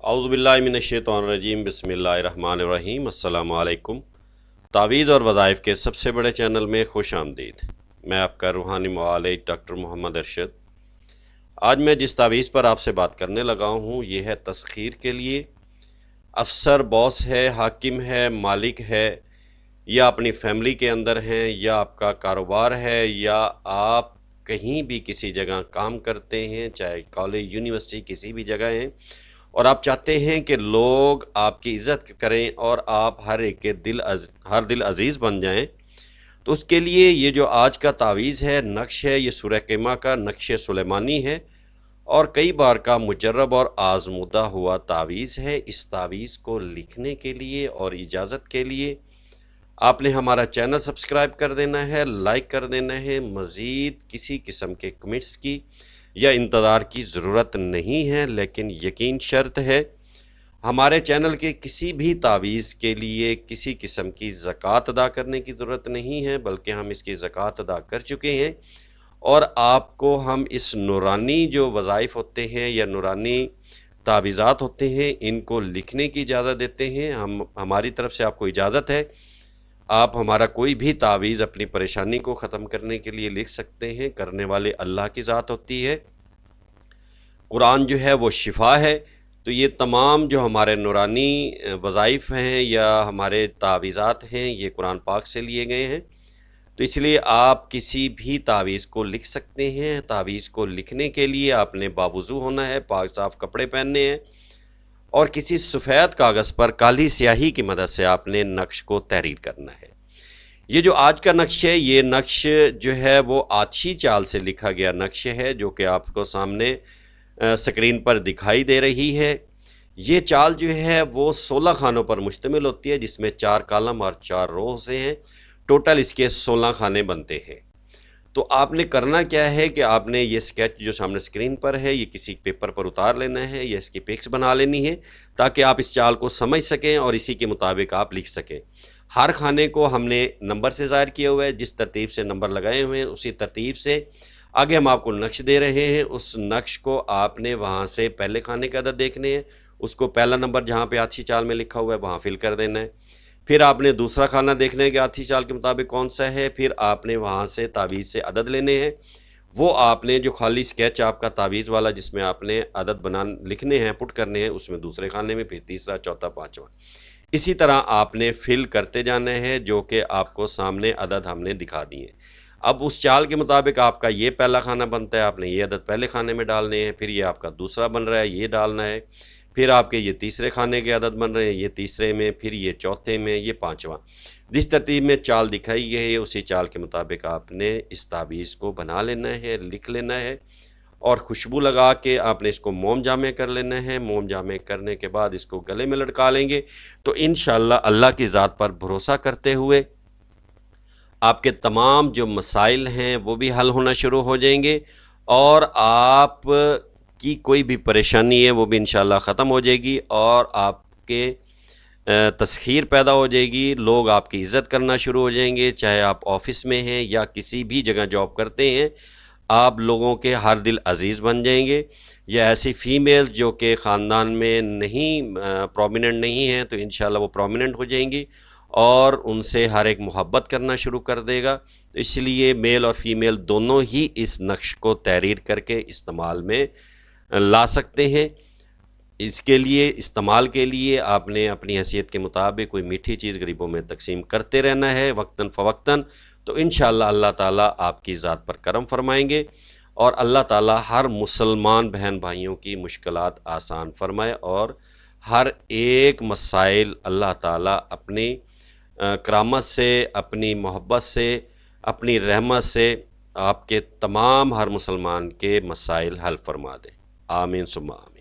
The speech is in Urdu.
اعوذ باللہ من الشیطان الرجیم بسم اللہ الرحمن الرحیم۔ السلام علیکم۔ تعویذ اور وظائف کے سب سے بڑے چینل میں خوش آمدید۔ میں آپ کا روحانی معالج ڈاکٹر محمد ارشد۔ آج میں جس تعویذ پر آپ سے بات کرنے لگا ہوں یہ ہے تسخیر کے لیے۔ افسر، باس ہے، حاکم ہے، مالک ہے، یا اپنی فیملی کے اندر ہیں، یا آپ کا کاروبار ہے، یا آپ کہیں بھی کسی جگہ کام کرتے ہیں، چاہے کالج، یونیورسٹی، کسی بھی جگہ ہیں، اور آپ چاہتے ہیں کہ لوگ آپ کی عزت کریں اور آپ ہر ایک کے دل عزیز بن جائیں، تو اس کے لیے یہ جو آج کا تعویذ ہے، نقش ہے، یہ سورہ قمہ کا نقش سلیمانی ہے اور کئی بار کا مجرب اور آزمودہ ہوا تعویذ ہے۔ اس تعویذ کو لکھنے کے لیے اور اجازت کے لیے آپ نے ہمارا چینل سبسکرائب کر دینا ہے، لائک کر دینا ہے۔ مزید کسی قسم کے کمنٹس کی یا انتظار کی ضرورت نہیں ہے، لیکن یقین شرط ہے ہمارے چینل کے کسی بھی تعویذ کے لیے کسی قسم کی زکوٰۃ ادا کرنے کی ضرورت نہیں ہے، بلکہ ہم اس کی زکوٰۃ ادا کر چکے ہیں اور آپ کو ہم اس نورانی جو وظائف ہوتے ہیں یا نورانی تعویذات ہوتے ہیں ان کو لکھنے کی اجازت دیتے ہیں۔ ہماری طرف سے آپ کو اجازت ہے، آپ ہمارا کوئی بھی تعویذ اپنی پریشانی کو ختم کرنے کے لیے لکھ سکتے ہیں۔ کرنے والے اللہ کی ذات ہوتی ہے۔ قرآن جو ہے وہ شفا ہے، تو یہ تمام جو ہمارے نورانی وظائف ہیں یا ہمارے تعویذات ہیں یہ قرآن پاک سے لیے گئے ہیں، تو اس لیے آپ کسی بھی تعویذ کو لکھ سکتے ہیں۔ تعویذ کو لکھنے کے لیے آپ نے باوضو ہونا ہے، پاک صاف کپڑے پہننے ہیں، اور کسی سفید کاغذ پر کالی سیاہی کی مدد سے آپ نے نقش کو تحریر کرنا ہے۔ یہ جو آج کا نقش ہے، یہ نقش جو ہے وہ آچھی چال سے لکھا گیا نقش ہے، جو کہ آپ کو سامنے سکرین پر دکھائی دے رہی ہے۔ یہ چال جو ہے وہ 16 خانوں پر مشتمل ہوتی ہے، جس میں 4 کالم اور 4 رو سے ہیں۔ ٹوٹل اس کے 16 خانے بنتے ہیں۔ تو آپ نے کرنا کیا ہے کہ آپ نے یہ سکیچ جو سامنے سکرین پر ہے یہ کسی پیپر پر اتار لینا ہے یا اس کی پکس بنا لینی ہے، تاکہ آپ اس چال کو سمجھ سکیں اور اسی کے مطابق آپ لکھ سکیں۔ ہر خانے کو ہم نے نمبر سے ظاہر کیا ہوا ہے، جس ترتیب سے نمبر لگائے ہوئے ہیں اسی ترتیب سے آگے ہم آپ کو نقش دے رہے ہیں۔ اس نقش کو آپ نے وہاں سے پہلے خانے کے عدد دیکھنے ہیں، اس کو پہلا نمبر جہاں پہ آچھی چال میں لکھا ہوا ہے وہاں فل کر دینا ہے۔ پھر آپ نے دوسرا خانہ دیکھنا ہے کہ آچھی چال کے مطابق کون سا ہے، پھر آپ نے وہاں سے تعویذ سے عدد لینے ہیں۔ وہ آپ نے جو خالی سکیچ آپ کا تعویذ والا جس میں آپ نے عدد لکھنے ہیں، پٹ کرنے ہیں، اس میں دوسرے خانے میں، پھر تیسرا، چوتھا، پانچواں، اسی طرح آپ نے فل کرتے جانا ہے، جو کہ آپ کو سامنے عدد ہم نے دکھا دیے۔ اب اس چال کے مطابق آپ کا یہ پہلا خانہ بنتا ہے، آپ نے یہ عدد پہلے خانے میں ڈالنے ہیں، پھر یہ آپ کا دوسرا بن رہا ہے، یہ ڈالنا ہے، پھر آپ کے یہ تیسرے خانے کے عدد بن رہے ہیں، یہ تیسرے میں، پھر یہ چوتھے میں، یہ پانچواں۔ جس ترتیب میں چال دکھائی گئی ہے اسی چال کے مطابق آپ نے اس تعویذ کو بنا لینا ہے، لکھ لینا ہے، اور خوشبو لگا کے آپ نے اس کو موم جامع کر لینا ہے۔ موم جامع کرنے کے بعد اس کو گلے میں لٹکا لیں گے، تو انشاءاللہ اللہ کی ذات پر بھروسہ کرتے ہوئے آپ کے تمام جو مسائل ہیں وہ بھی حل ہونا شروع ہو جائیں گے، اور آپ کی کوئی بھی پریشانی ہے وہ بھی انشاءاللہ ختم ہو جائے گی، اور آپ کے تسخیر پیدا ہو جائے گی۔ لوگ آپ کی عزت کرنا شروع ہو جائیں گے، چاہے آپ آفس میں ہیں یا کسی بھی جگہ جاب کرتے ہیں، آپ لوگوں کے ہر دل عزیز بن جائیں گے۔ یا ایسی فیمیلز جو کہ خاندان میں نہیں پرومیننٹ نہیں ہیں، تو انشاءاللہ وہ پرومیننٹ ہو جائیں گی اور ان سے ہر ایک محبت کرنا شروع کر دے گا۔ اس لیے میل اور فیمیل دونوں ہی اس نقش کو تحریر کر کے استعمال میں لا سکتے ہیں۔ اس کے لیے استعمال کے لیے آپ نے اپنی حیثیت کے مطابق کوئی میٹھی چیز غریبوں میں تقسیم کرتے رہنا ہے وقتاً فوقتاً، تو انشاءاللہ اللہ تعالیٰ آپ کی ذات پر کرم فرمائیں گے، اور اللہ تعالیٰ ہر مسلمان بہن بھائیوں کی مشکلات آسان فرمائے، اور ہر ایک مسائل اللہ تعالیٰ اپنی کرامت سے، اپنی محبت سے، اپنی رحمت سے آپ کے تمام ہر مسلمان کے مسائل حل فرما دے۔ آمین ثم آمین۔